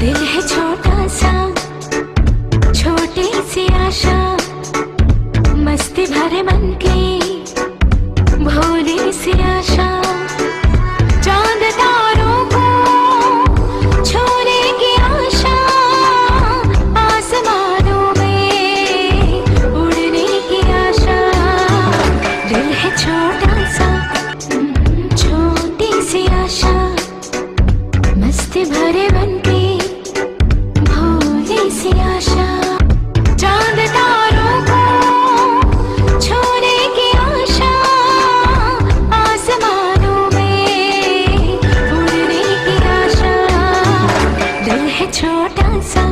दिल है छोटा सा, छोटी सी आशा, मस्ती भरे मन की भोली सी आशा। चांद तारों को छूने की आशा, आसमानों में उड़ने की आशा। दिल है छोटा सा, छोटी सी आशा, मस्ती भरे मन की भोली सी आशा। चांद तारों को छूने की आशा, आसमानों में उड़ने की आशा। दिल है छोटा सा,